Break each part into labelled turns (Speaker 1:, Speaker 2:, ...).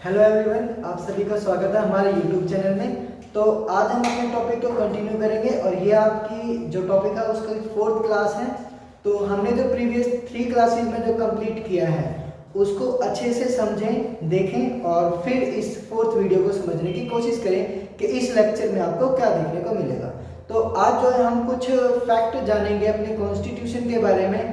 Speaker 1: Hello everyone, आप सभी का स्वागत है हमारे यूट्यूब चैनल में। तो आज हम अपने टॉपिक को कंटिन्यू करेंगे और ये आपकी जो टॉपिक है उसका 4th क्लास है। तो हमने जो प्रीवियस 3 क्लासेस में जो कंप्लीट किया है उसको अच्छे से समझें, देखें और फिर इस 4th वीडियो को समझने की कोशिश करें कि इस लेक्चर में आपको क्या देखने को मिलेगा। तो आज जो है हम कुछ फैक्ट जानेंगे अपने कॉन्स्टिट्यूशन के बारे में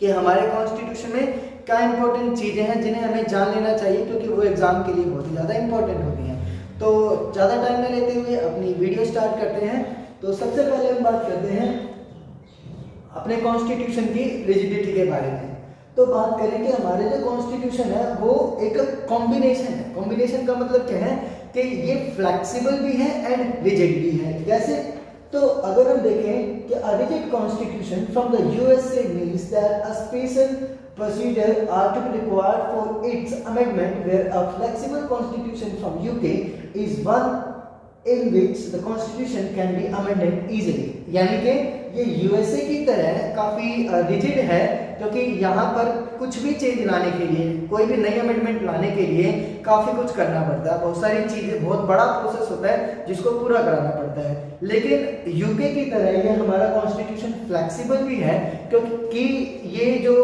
Speaker 1: कि हमारे कॉन्स्टिट्यूशन में क्या इंपॉर्टेंट चीज़ें हैं जिन्हें हमें जान लेना चाहिए, क्योंकि वो एग्जाम के लिए बहुत ही ज़्यादा इंपॉर्टेंट होती हैं। तो ज़्यादा टाइम न लेते हुए अपनी वीडियो स्टार्ट करते हैं। तो सबसे पहले हम बात करते हैं अपने कॉन्स्टिट्यूशन की रिजिडिटी के बारे में। तो बात करें कि हमारे जो कॉन्स्टिट्यूशन है वो एक कॉम्बिनेशन है। कॉम्बिनेशन का मतलब क्या है कि ये फ्लेक्सिबल भी है एंड रिजिड भी है। जैसे तो अगर हम देखें कि a rigid constitution from the USA means that a special procedure are to be required for its amendment, where a flexible constitution from UK is one in which the constitution can be amended easily। यानी कि ये USA की तरह काफ़ी rigid है, क्योंकि यहाँ पर कुछ भी चेंज लाने के लिए, कोई भी नई अमेंडमेंट लाने के लिए काफ़ी कुछ करना पड़ता है। बहुत सारी चीज़ें, बहुत बड़ा प्रोसेस होता है जिसको पूरा कराना पड़ता है। लेकिन यूके की तरह ये हमारा कॉन्स्टिट्यूशन फ्लेक्सिबल भी है, क्योंकि ये जो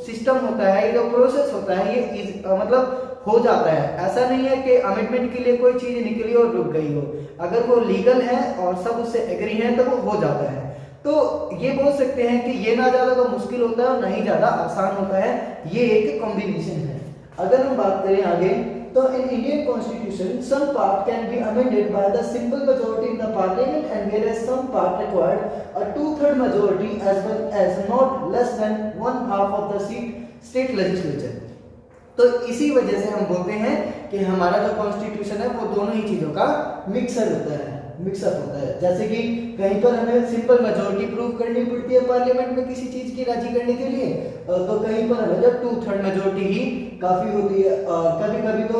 Speaker 1: सिस्टम होता है, ये जो प्रोसेस होता है, ये मतलब हो जाता है। ऐसा नहीं है कि अमेंडमेंट के लिए कोई चीज़ निकली और रुक गई हो। अगर वो लीगल है और सब उससे एग्री हैं तो वो हो जाता है। तो ये बोल सकते हैं कि ये ना ज़्यादा तो मुश्किल होता है और ना ही ज़्यादा आसान होता है। ये एक कॉम्बिनेशन है। अगर हम बात करें आगे, तो in Indian constitution some part can be amended by the simple majority in the parliament and whereas some part required a 2/3 majority as well as not less than 1/2 of the seat state legislature. तो इसी वजह से हम बोलते हैं कि हमारा जो कॉन्स्टिट्यूशन है वो दोनों ही चीज़ों का मिक्सर होता है, मिक्सअप होता है। जैसे कि कहीं पर हमें सिंपल मेजॉरिटी प्रूव करनी पड़ती है पार्लियामेंट में किसी चीज़ की राजी करने के लिए, तो कहीं पर हमें जब 2/3 मेजॉरिटी ही काफ़ी होती है। कभी कभी तो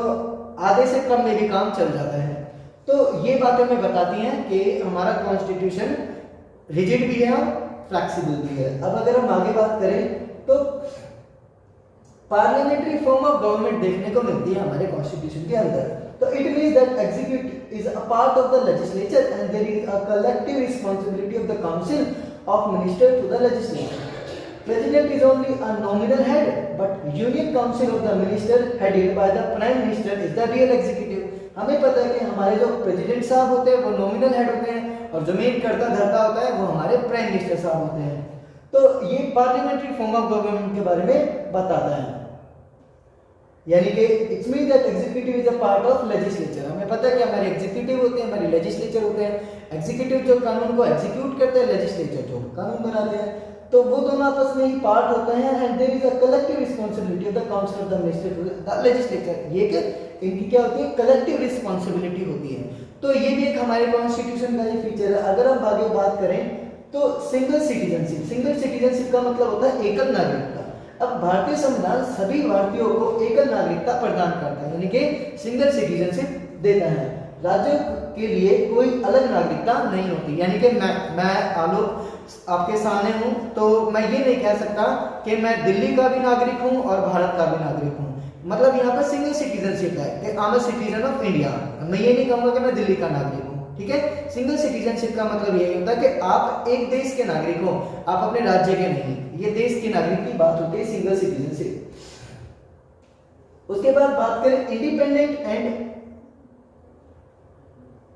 Speaker 1: आधे से कम में भी काम चल जाता है। तो ये बातें हमें बताती हैं कि हमारा कॉन्स्टिट्यूशन रिजिड भी है और फ्लेक्सिबल भी है। अब अगर हम आगे बात करें तो पार्लियामेंट्री फॉर्म ऑफ गवर्नमेंट देखने को मिलती है हमारे कॉन्स्टिट्यूशन के अंदर। तो it means that executive is a part of the legislature and there is a collective responsibility of the council of minister to the legislature. President is only a nominal head, but union council of the minister headed by the prime minister is the real executive. हमें पता है कि हमारे जो president साहब होते हैं वो नॉमिनल हेड होते हैं और जो मेन करता धरता होता है वो हमारे प्राइम मिनिस्टर साहब होते हैं। तो ये पार्लियामेंट्री फॉर्म ऑफ गवर्नमेंट के बारे में बताता है। यानी कि it's mean that executive is a part of legislature. हमें पता है कि हमारे एग्जीक्यूटिव होते हैं, हमारे लेजिस्लेचर होते हैं। एग्जीक्यूटिव जो कानून को एग्जीक्यूट करते हैं, लेजिस्लेचर जो कानून बनाते हैं, तो वो दोनों आपस में ही पार्ट होते हैं। And there is a collective responsibility of the council of the minister to the legislature. ये कि इनकी क्या होती है, कलेक्टिव रिस्पांसिबिलिटी होती है। तो ये भी एक हमारे कॉन्स्टिट्यूशन का ही फीचर है। अगर हम आगे बात करें तो सिंगल सिटीजनशिप। सिंगल सिटीजनशिप का मतलब होता है एकल नागरिकता। अब भारतीय संविधान सभी भारतीयों को एकल नागरिकता प्रदान करता है, यानी कि सिंगल सिटीजनशिप देता है। राज्यों के लिए कोई अलग नागरिकता नहीं होती। यानी कि मैं आलोक आपके सामने हूँ तो मैं ये नहीं कह सकता कि मैं दिल्ली का भी नागरिक हूँ और भारत का भी नागरिक हूँ। मतलब यहाँ पर सिंगल सिटीजनशिप है कि I am a citizen of India. मैं ये नहीं कहूँगा कि मैं दिल्ली का नागरिक हूँ। ठीक है, सिंगल सिटीजनशिप का मतलब यही होता है कि आप एक देश के नागरिक हो, आप अपने राज्य के नहीं। ये देश के नागरिक की बात होती है सिंगल सिटीजनशिप। उसके बाद बात करें इंडिपेंडेंट एंड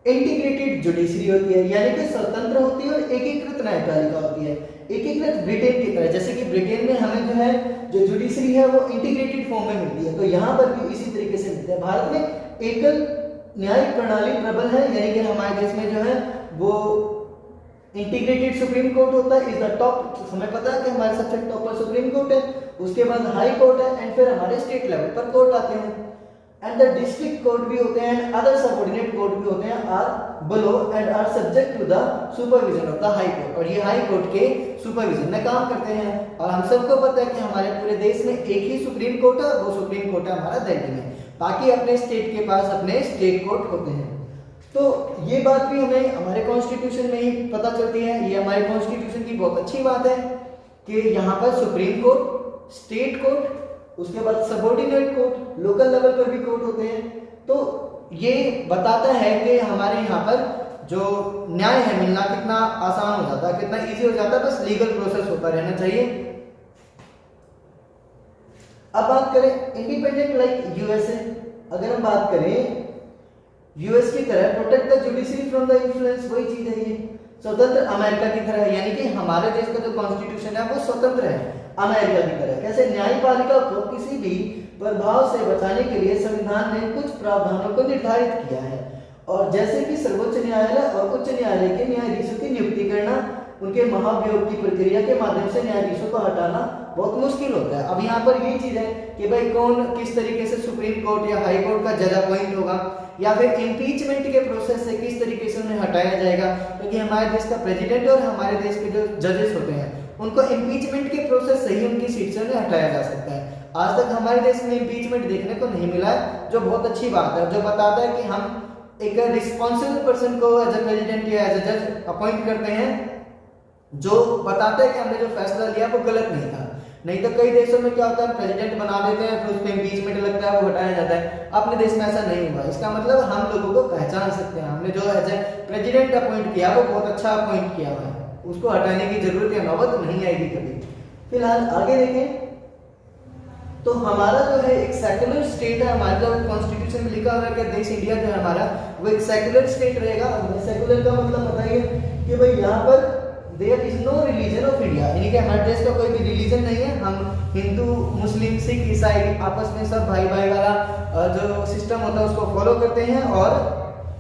Speaker 1: इंटीग्रेटेड जुडिशरी होती है, यानी कि स्वतंत्र होती है और एकीकृत न्यायपालिका होती है। एकीकृत ब्रिटेन की तरह, जैसे कि ब्रिटेन में हमें जो है जो जुडिशरी है वो इंटीग्रेटेड फॉर्म में मिलती है, तो यहाँ पर भी इसी तरीके से मिलता है। भारत में एकल न्यायिक प्रणाली प्रबल है, यानी कि हमारे देश में जो है वो इंटीग्रेटेड सुप्रीम कोर्ट होता है, इज द टॉप। हमें पता है कि हमारे सबसे टॉप पर सुप्रीम कोर्ट है, उसके बाद हाई कोर्ट है एंड फिर हमारे स्टेट लेवल पर कोर्ट आते हैं। एंड द डिस्ट्रिक्ट कोर्ट भी होते हैं एंड अदर सबऑर्डिनेट कोर्ट भी होते हैं, are below and are subject to the supervision of the high court. और ये हाई कोर्ट के सुपरविजन में काम करते हैं। और हम सबको पता है कि हमारे पूरे देश में एक ही सुप्रीम कोर्ट है, वो सुप्रीम कोर्ट है हमारा दिल्ली में। बाकी अपने स्टेट के पास अपने स्टेट कोर्ट होते हैं। तो ये बात भी हमें हमारे कॉन्स्टिट्यूशन में ही पता चलती है। ये हमारे कॉन्स्टिट्यूशन की बहुत अच्छी बात है कि यहाँ पर सुप्रीम कोर्ट, स्टेट कोर्ट उसके बाद सबऑर्डिनेट कोर्ट, लोकल लेवल पर भी कोर्ट होते हैं। तो ये बताता है कि हमारे यहाँ पर जो न्याय है मिलना कितना आसान हो जाता है, कितना इजी हो जाता है, बस लीगल प्रोसेस होता रहना चाहिए। अब बात करें इंडिपेंडेंट लाइक यूएसए, अगर हम बात करें यूएस की तरह protect the judiciary from the influence, वही चीज है ये, स्वतंत्र अमेरिका की तरह, यानी कि हमारे देश का जो कॉन्स्टिट्यूशन है वो स्वतंत्र है अमेरिका की तरह। कैसे? न्यायपालिका को किसी भी प्रभाव से बचाने के लिए संविधान ने कुछ प्रावधानों को निर्धारित किया है, और जैसे कि सर्वोच्च न्यायालय और उच्च न्यायालय के न्यायाधीशों की नियुक्ति करना, उनके महाभियोग की प्रक्रिया के माध्यम से न्यायाधीशों को हटाना बहुत मुश्किल होता है। अब यहाँ पर ये चीज है कि भाई कौन किस तरीके से सुप्रीम कोर्ट या हाई कोर्ट का जज अपॉइंट होगा, या फिर इम्पीचमेंट के प्रोसेस से किस तरीके से उन्हें हटाया जाएगा, क्योंकि हमारे देश का प्रेसिडेंट और हमारे देश के जो जजेस होते हैं उनको इम्पीचमेंट के प्रोसेस से ही उनकी सीट से उन्हें हटाया जा सकता है। आज तक हमारे देश में इम्पीचमेंट देखने को नहीं मिला है, जो बहुत अच्छी बात है, जो बताता है कि हम एक रिस्पॉन्सिबल पर्सन को एज ए प्रेसिडेंट या एज ए जज अपॉइंट करते हैं, जो बताता है कि हमने जो फैसला लिया वो गलत नहीं था। नहीं तो कई देशों में क्या होता है, प्रेसिडेंट बना देते हैं, फिर उस पर इम्पीचमेंट लगता है, वो हटाया जाता है। अपने देश में ऐसा नहीं हुआ। इसका मतलब हम लोगों को पहचान सकते हैं, हमने जो एज ए प्रेसिडेंट अपॉइंट किया वो बहुत अच्छा अपॉइंट किया हुआ है, उसको हटाने की जरूरत या नौबत नहीं आएगी कभी। फिलहाल आगे देखें तो हमारा जो है एक सेकुलर स्टेट है, हमारे जो कॉन्स्टिट्यूशन में लिखा हुआ है कि देश इंडिया जो है हमारा वो एक सेकुलर स्टेट रहेगा। सेकुलर का मतलब बताइए कि भाई यहाँ पर there is no religion of India, यानी कि हमारे देश का कोई भी रिलीजन नहीं है। हम हिंदू, मुस्लिम, सिख, ईसाई आपस में सब भाई भाई वाला जो सिस्टम होता है उसको फॉलो करते हैं, और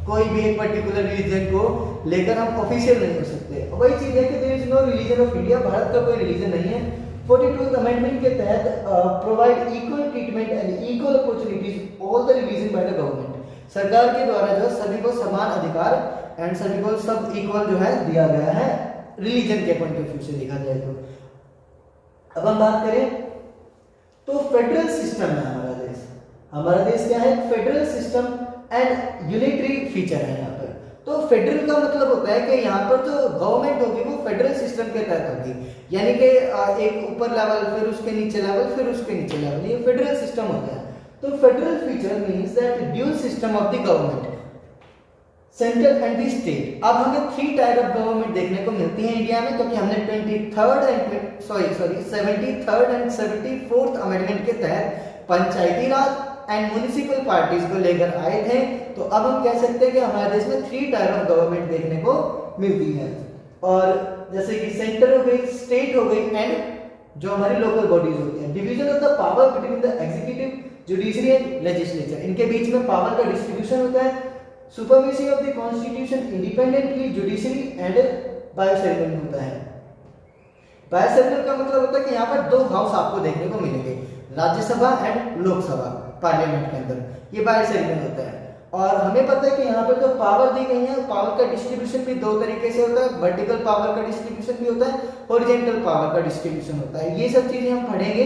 Speaker 1: कोई भी एक पर्टिकुलर रिलीजन को लेकर हम ऑफिशियल नहीं हो सकते। वही चीज है कि there is no religion of India, Bharat का कोई रिलीजन नहीं है। 42th अमेंडमेंट के तहत provide equal treatment and equal opportunities all the religion by the government, सरकार के द्वारा जो सभी को समान अधिकार एंड सभी को सब इक्वल जो है दिया गया है रिलीजन के पॉइंट ऑफ व्यू से देखा जाए तो। अब हम बात करें तो फेडरल सिस्टम है हमारा देश। हमारा देश क्या है? Federal system and unitary feature है यहाँ पर। तो फेडरल का मतलब होता है कि यहाँ पर जो गवर्नमेंट होगी वो फेडरल सिस्टम के तहत होगी, यानी कि एक ऊपर लेवल, फिर उसके नीचे लेवल, फिर उसके नीचे लेवल, ये फेडरल सिस्टम होता है। तो federal feature means that dual system of the government, central and the state. अब हमें 3 टाइप ऑफ गवर्नमेंट देखने को मिलती है इंडिया में, क्योंकि हमने 73rd एंड 74th अमेंडमेंट के तहत पंचायती राज एंड म्युनिसिपल पार्टीज को लेकर आए थे। तो अब हम कह सकते हैं कि हमारे देश में 3 टाइप ऑफ गवर्नमेंट देखने को मिलती है, और जैसे कि सेंटर हो गई, स्टेट हो गई, एंड जो हमारी लोकल बॉडीज होती हैं। Division of the power between the executive, judiciary and legislature, इनके बीच में पावर का डिस्ट्रीब्यूशन होता है। Supervision of the constitution independently judiciary and बायोसेरेमनी होता है। बायोसेरेमनी का मतलब होता है कि यहाँ पर 2 हाउस आपको देखने को मिलेंगे, राज्यसभा एंड लोकसभा, पार्लियामेंट के अंदर ये बायोसेरेमनी होता है। और हमें पता है कि यहाँ पर जो पावर दी गई है, पावर का डिस्ट्रीब्यूशन भी 2 तरीके से होता है, वर्टिकल पावर का डिस्ट्रीब्यूशन भी होता है, हॉरिजॉन्टल पावर का डिस्ट्रीब्यूशन होता है। ये सब चीजें हम पढ़ेंगे।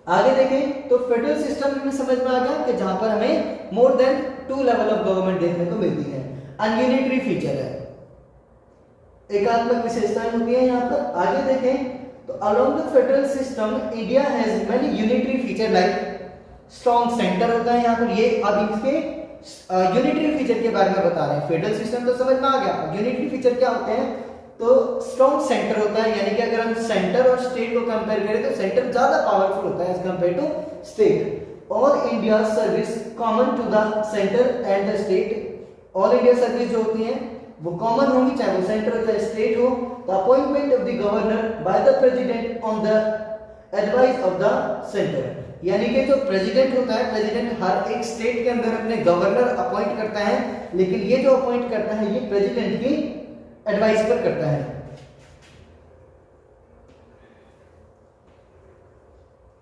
Speaker 1: आगे देखें तो फेडरल सिस्टम में समझ में आ गया कि जहां पर हमें more than 2 level of government देखने को मिलती है। अनयूनिटरी फीचर है, एकात्मक विशेषताएं होती है यहाँ पर। आगे देखें तो along the federal system India has many unitary feature like strong centre होता है यहाँ पर। ये अब इसके यूनिटरी फीचर के बारे में बता रहे हैं। फेडरल सिस्टम तो समझ में आ गया, यूनिटरी फीचर क्या होते हैं? तो स्ट्रॉन्ग सेंटर होता है, यानी कि अगर हम सेंटर और स्टेट को कंपेयर करें तो सेंटर ज्यादा पावरफुल होता है as compare to state. All India service common to the centre and the state. All India service जो होती है वो कॉमन होंगी, चाहे वो सेंटर हो चाहे स्टेट हो। The appointment of the governor by the president on the advice of the centre, यानी कि जो प्रेसिडेंट होता है, प्रेसिडेंट हर एक स्टेट के अंदर अपने गवर्नर अपॉइंट करता है, लेकिन ये जो अपॉइंट करता है ये प्रेसिडेंट की एडवाइस पर करता है।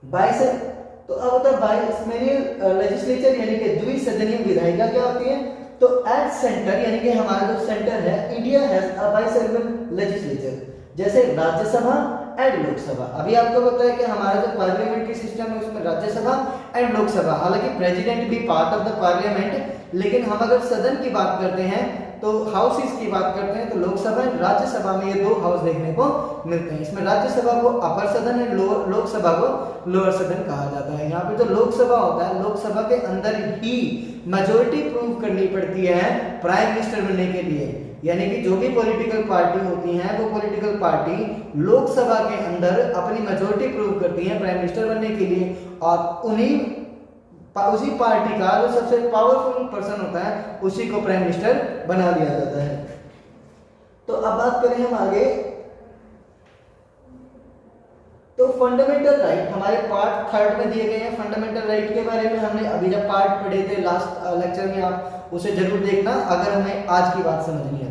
Speaker 1: बाइसेन तो अब होता है बाइसेमेनियल लेजिस्लेचर, यानी कि द्विसदनीय विधायिका क्या होती है? तो एट सेंटर, यानी कि हमारा जो सेंटर है, इंडिया हैज अ बाइसेमेनियल लेजिस्लेचर, जैसे राज्यसभा एंड लोकसभा। अभी आपको पता है कि हमारा जो पार्लियामेंट्री सिस्टम है उसमें राज्यसभा एंड लोकसभा, हालांकि प्रेसिडेंट भी पार्ट ऑफ द पार्लियामेंट, लेकिन हम अगर सदन की बात करते हैं तो हाउसेस की बात करते हैं तो लोकसभा एंड राज्यसभा में ये दो हाउस देखने को मिलते हैं। इसमें राज्यसभा को अपर सदन एंड लोकसभा को लोअर सदन कहा जाता है। यहाँ पे जो लोकसभा होता है, लोकसभा के अंदर ही मेजोरिटी प्रूव करनी पड़ती है प्राइम मिनिस्टर बनने के लिए, यानी कि जो भी पॉलिटिकल पार्टी होती हैं वो पॉलिटिकल पार्टी लोकसभा के अंदर अपनी मेजोरिटी प्रूव करती है प्राइम मिनिस्टर बनने के लिए, और उसी पार्टी का जो सबसे पावरफुल पर्सन होता है उसी को प्राइम मिनिस्टर बना दिया जाता है। तो अब बात करें हम आगे, तो फंडामेंटल राइट हमारे पार्ट 3 में दिए गए हैं। फंडामेंटल राइट के बारे में हमने अभी जब पार्ट पढ़े थे लास्ट लेक्चर में, आप उसे जरूर देखना अगर हमें आज की बात समझनी है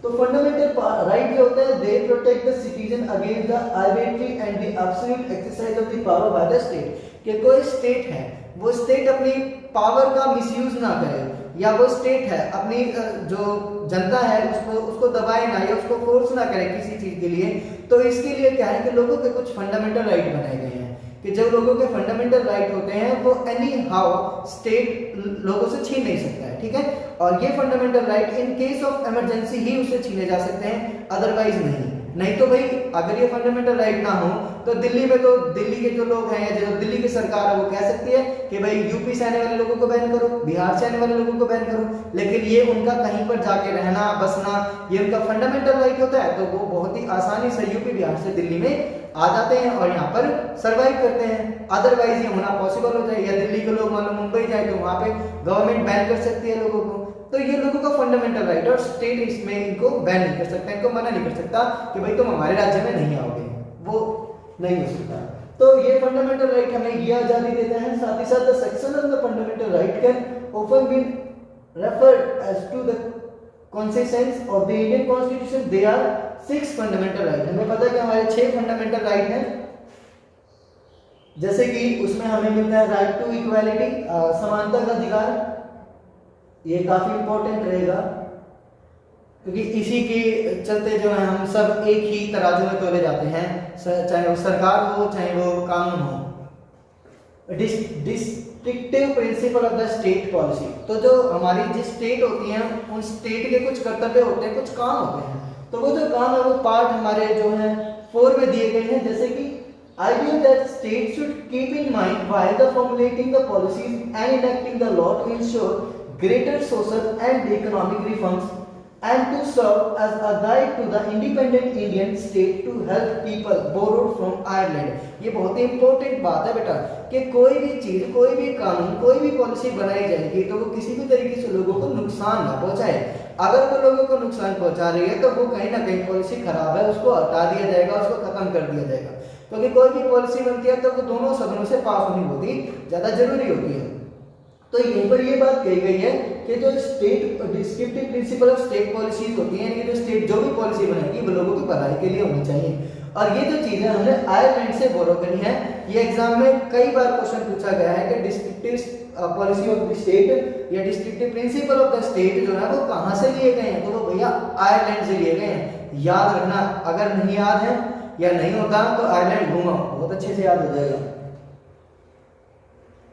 Speaker 1: तो फंडामेंटल राइट जो होता है, they protect the citizen against the arbitrary and the absolute exercise of the power by the state, कि कोई स्टेट है वो स्टेट अपनी पावर का मिसयूज ना करे, या वो स्टेट है अपनी जो जनता है उसको दबाए ना या उसको फोर्स ना करे किसी चीज के लिए। तो इसके लिए क्या है कि लोगों के कुछ फंडामेंटल राइट बनाए गए हैं कि जो लोगों के फंडामेंटल राइट होते हैं वो एनी हाउ स्टेट लोगों से छीन नहीं सकता है, ठीक है। और ये fundamental right in case of emergency ही उसे छीने जा सकते हैं, अदरवाइज नहीं तो भाई अगर ये फंडामेंटल राइट ना हो तो दिल्ली में, तो दिल्ली के जो लोग हैं, जो दिल्ली की सरकार है वो कह सकती है कि भाई यूपी से आने वाले लोगों को बैन करो, बिहार से आने वाले लोगों को बैन करो, लेकिन ये उनका कहीं पर जाके रहना बसना ये उनका फंडामेंटल राइट होता है, तो वो बहुत ही आसानी से यूपी बिहार से दिल्ली में आ जाते हैं और यहाँ पर सरवाइव करते हैं। अदरवाइज ये होना पॉसिबल हो जाए, या दिल्ली के लोग मान लो मुंबई जाए तो वहाँ पे गवर्नमेंट बैन कर सकती है लोगों को, तो ये लोगों का फंडामेंटल राइट और स्टेट इसमें इनको बैन नहीं कर सकता, इनको मना नहीं कर सकता कि भाई तुम हमारे राज्य में नहीं आओगे, वो नहीं हो सकता। तो ये फंडामेंटल राइट हमें ये आजादी देता है। साथ ही साथ the section of the fundamental right can often be referred as to the consistence of the Indian constitution. They are 6 fundamental right. हमें पता है कि हमारे 6 फंडामेंटल राइट हैं, जैसे कि उसमें हमें मिलता है राइट टू इक्वालिटी, समानता का अधिकार, ये काफी इंपॉर्टेंट रहेगा क्योंकि इसी के चलते जो है हम सब एक ही तराजू में तोले जाते हैं, चाहे वो सरकार हो चाहे वो कानून हो। डिस्ट्रिक्टिव principal of the state policy, तो जो हमारी जिस स्टेट होती है उन स्टेट के कुछ कर्तव्य होते हैं, कुछ काम होते हैं, तो वो जो काम है वो पार्ट हमारे जो है 4 में दिए गए हैं। जैसे कि idea that states should keep in mind while the formulating the policies and enacting the law to ensure greater social and economic reforms and to serve as a guide to the independent Indian state to help people borrowed from Ireland। ये बहुत ही important बात है बेटा कि कोई भी चीज, कोई भी कानून, कोई भी पॉलिसी बनाई जाएगी तो वो किसी भी तरीके से लोगों को नुकसान ना पहुंचाए। अगर वो लोगों को नुकसान पहुंचा रही है तो वो कहीं ना कहीं पॉलिसी खराब है, उसको हटा दिया जाएगा, उसको खत्म कर दिया जाएगा, क्योंकि कोई भी पॉलिसी बनती है तो वो दोनों सदनों से पास होनी बहुत ही ज्यादा जरूरी होती है। तो यहीं पर ये बात कही गई है कि जो state descriptive principle of state policies होती हैं, यानी कि जो स्टेट जो भी पॉलिसी बनाएगी वो लोगों की भलाई के लिए होनी चाहिए। और ये जो चीजें हमने आयरलैंड से बोरो करी है, ये एग्जाम में कई बार क्वेश्चन पूछा गया है कि descriptive policy of the state या descriptive principle of the state जो है वो कहाँ से लिए गए हैं, तो वो भैया आयरलैंड से लिए गए हैं। याद रखना, अगर नहीं याद है या नहीं होता तो आयरलैंड घूमो, बहुत अच्छे से याद हो जाएगा।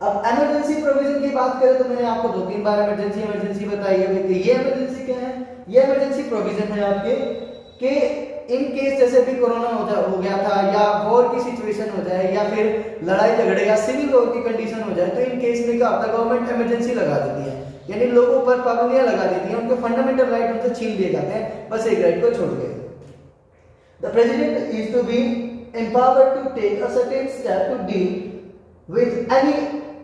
Speaker 1: अब इमरजेंसी प्रोविजन की बात करें तो मैंने आपको 2-3 बार इमरजेंसी बताई है कि ये इमरजेंसी क्या है। ये इमरजेंसी प्रोविजन है आपके कि इन केस जैसे भी कोरोना हो गया था या वॉर की सिचुएशन हो जाए या फिर लड़ाई झगड़े या सिविल वॉर की कंडीशन हो जाए, तो इन केस में क्या होता है, गवर्नमेंट इमरजेंसी लगा देती है, यानी लोगों पर पाबंदियां लगा देती है, उनके फंडामेंटल राइट उनसे छीन लिए जाते हैं, बस एक राइट को छोड़ के। The president is to be empowered to take a certain step to deal with any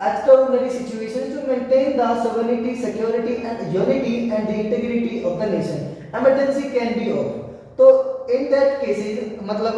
Speaker 1: extraordinary situation to maintain the sovereignty, security and unity and the integrity of the nation. Emergency can be of, तो in that cases मतलब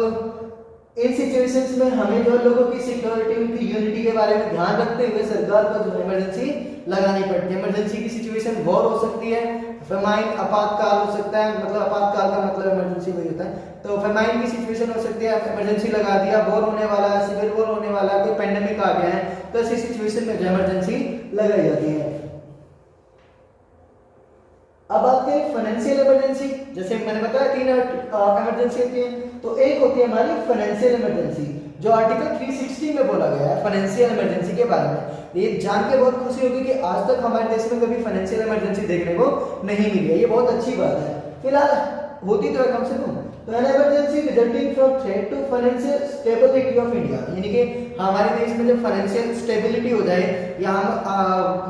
Speaker 1: इन situations में हमें जो लोगों की security, उनकी unity के बारे में ध्यान रखते हुए सरकार को जो इमरजेंसी लगानी पड़ती है। इमरजेंसी की सिचुएशन वॉर हो सकती है, फेमाइन आपातकाल हो सकता है, मतलब आपातकाल का मतलब इमरजेंसी वही होता है, तो फेमाइन की सिचुएशन हो सकती है, इमरजेंसी लगा दिया, वॉर होने वाला है, सिविल वॉर होने वाला है, कोई पेंडेमिक आ गया है, तो ऐसी सिचुएशन में जो इमरजेंसी लगाई जाती है। अब बात करें फाइनेंशियल इमरजेंसी, जैसे मैंने बताया 3 इमरजेंसी होती है, तो एक होती है हमारी फाइनेंशियल इमरजेंसी। जो आर्टिकल 360 में बोला गया है फाइनेंशियल इमरजेंसी के बारे में, ये जान के बहुत खुशी होगी कि आज तक हमारे देश में कभी फाइनेंशियल इमरजेंसी देखने को नहीं मिली है। ये बहुत अच्छी बात है। फिलहाल होती तो है कम से कम। तो an emergency resulting from threat to financial stability of India, यानी कि हमारे देश में जब फाइनेंशियल स्टेबिलिटी हो जाए या हम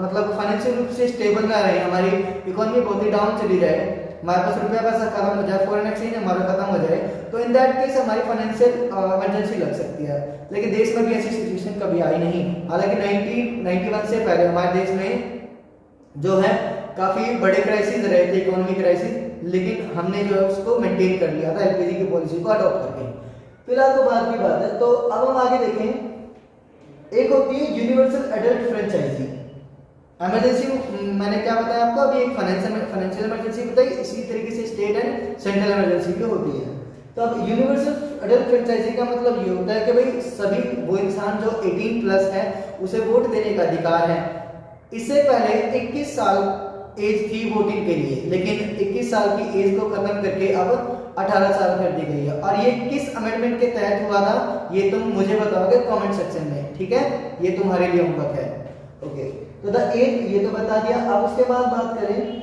Speaker 1: मतलब फाइनेंशियल रूप से स्टेबल ना रहे, हमारी इकोनॉमी बहुत ही डाउन चली जाए, हमारे पास रुपया पैसा खत्म हो जाए, फॉरेन एक्सचेंज हमारा खत्म हो जाए, तो इन दैट केस हमारी फाइनेंशियल इमरजेंसी लग सकती है। लेकिन देश में भी ऐसी सिचुएशन कभी आई नहीं। हालांकि 1991 से पहले हमारे देश में जो है काफी बड़े क्राइसिस रहे थे, इकोनॉमिक क्राइसिस, लेकिन हमने जो है उसको मेंटेन कर लिया था एलपीजी की पॉलिसी को अडॉप्ट करके। फिलहाल तो बात की बात है। तो अब हम आगे देखें। एक होती है यूनिवर्सल एडल्ट फ्रेंचाइजी इमरजेंसी। मैंने क्या बताया आपको अभी, एक फाइनेंशियल इमरजेंसी बताई, इसी तरीके से स्टेट एंड सेंट्रल इमरजेंसी भी होती है। तो अब यूनिवर्सल एडल्ट फ्रेंचाइजी का मतलब ये होता है कि भाई सभी वो इंसान जो 18 प्लस है उसे वोट देने का अधिकार है। इससे पहले 21 साल एज थी वोटिंग के लिए, लेकिन 21 साल की एज को खत्म करके अब 18 साल कर दी गई है। और ये किस अमेंडमेंट के तहत हुआ था ये तुम मुझे बताओगे कमेंट सेक्शन में, ठीक है? ये तुम्हारे लिए होमवर्क है। ओके, तो द एज ये तो बता दिया। अब उसके बाद बात करें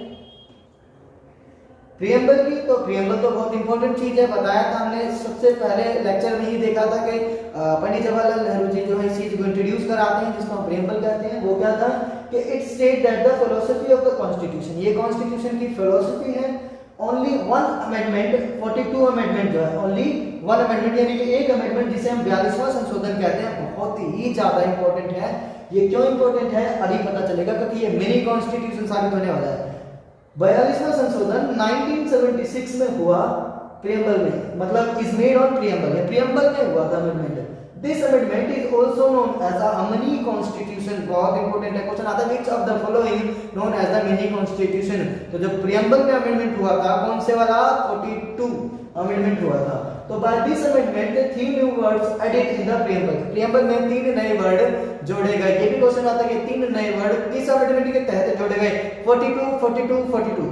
Speaker 1: प्रियम्बल की। तो प्रियम्बल तो बहुत इंपॉर्टेंट चीज है, बताया था हमने सबसे पहले लेक्चर में ही देखा था कि पंडित जवाहरलाल नेहरू जी जो है इस चीज को इंट्रोड्यूस कराते हैं जिसको हम प्रियम्बल कहते हैं। वो क्या था कि it state that the philosophy of the constitution, ये कॉन्स्टिट्यूशन की फिलॉसफी है। ओनली वन अमेंडमेंट, 42 अमेंडमेंट जो है, ओनली वन अमेंडमेंट यानी कि एक अमेंडमेंट जिसे हम 42वां संशोधन कहते हैं, बहुत ही ज्यादा इंपॉर्टेंट है। ये क्यों इंपॉर्टेंट है अभी पता चलेगा, क्योंकि ये मिनी कॉन्स्टिट्यूशन साबित होने वाला है। 42वां संशोधन 1976 में हुआ प्रियम्बल में, मतलब इज मेड ऑन प्रियम्बल, ये प्रियम्बल में हुआ था amendment. This amendment is also known as a mini constitution. बहुत इंपॉर्टेंट है, क्वेश्चन आता है which of the following known as the mini constitution. तो जो प्रियम्बल में अमेंडमेंट हुआ था कौन से वाला, 42 अमेंडमेंट हुआ था। तो by this amendment 3 new words added in the preamble, preamble में 3 नए वर्ड जोड़े गए। ये भी क्वेश्चन आता है कि 3 नए वर्ड किस अमेंडमेंट के तहत जोड़े गए, 42 42 42,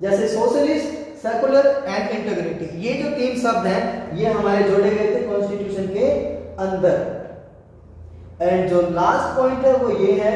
Speaker 1: जैसे सोशलिस्ट, सेकुलर एंड इंटीग्रिटी। ये जो 3 शब्द हैं ये हमारे जोड़े गए थे कॉन्स्टिट्यूशन के अंदर। एंड जो लास्ट पॉइंट है वो ये है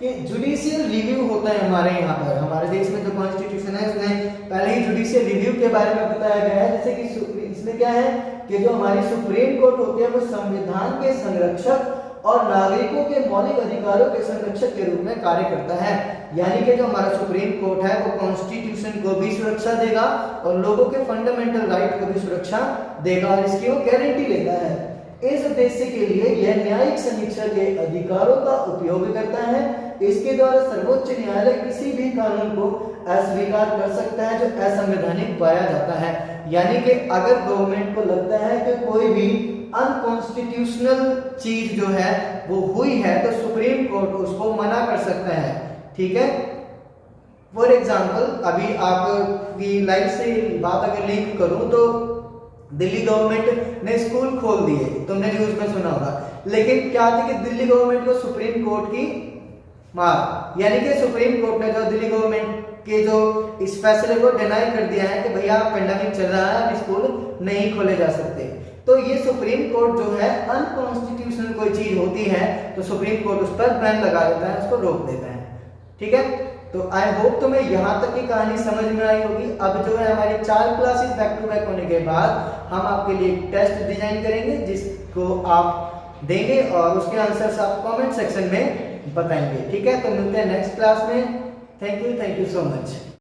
Speaker 1: कि जुडिशियल रिव्यू होता है हमारे यहाँ पर। हमारे देश में जो कॉन्स्टिट्यूशन है उसमें पहले ही जुडिशियल रिव्यू के बारे में बताया गया है। जैसे कि इसमें क्या है कि जो हमारी सुप्रीम कोर्ट होती है वो संविधान के संरक्षक और नागरिकों के मौलिक अधिकारों के संरक्षक के रूप में कार्य करता है। यानी कि जो हमारा सुप्रीम कोर्ट है वो कॉन्स्टिट्यूशन को भी सुरक्षा देगा और लोगों के फंडामेंटल राइट को भी सुरक्षा देगा और इसकी वो गारंटी लेता है। इस उद्देश्य के लिए यह न्यायिक समीक्षा के अधिकारों का उपयोग करता है। इसके द्वारा सर्वोच्च न्यायालय किसी भी कानून को अस्वीकार कर सकता है जो असंवैधानिक पाया जाता है। यानी कि अगर गवर्नमेंट को लगता है कि कोई भी अनकॉन्स्टिट्यूशनल चीज जो है वो हुई है तो सुप्रीम कोर्ट उसको मना कर सकता है, ठीक है? फॉर एग्जाम्पल अभी आपकी लाइफ से बात अगर लिंक करूं तो दिल्ली गवर्नमेंट ने स्कूल खोल दिए, तुमने न्यूज में सुना होगा। लेकिन क्या थी कि दिल्ली गवर्नमेंट को सुप्रीम कोर्ट की मार, यानी कि सुप्रीम कोर्ट ने जो दिल्ली गवर्नमेंट के जो इस फैसले को डिनाई कर दिया है कि भैया पेंडेमिक चल रहा है अब स्कूल नहीं खोले जा सकते। तो ये सुप्रीम कोर्ट जो है अनकॉन्स्टिट्यूशनल कोई चीज होती है तो सुप्रीम कोर्ट उस पर बैन लगा देता है, उसको रोक देता है, ठीक है? तो आई होप तुम्हें यहाँ तक की कहानी समझ में आई होगी। अब जो है हमारी 4 क्लासेस बैक टू बैक होने के बाद हम आपके लिए एक टेस्ट डिजाइन करेंगे जिसको आप देंगे और उसके आंसर्स आप कमेंट सेक्शन में बताएंगे, ठीक है? तो मिलते हैं नेक्स्ट क्लास में। Thank you so much.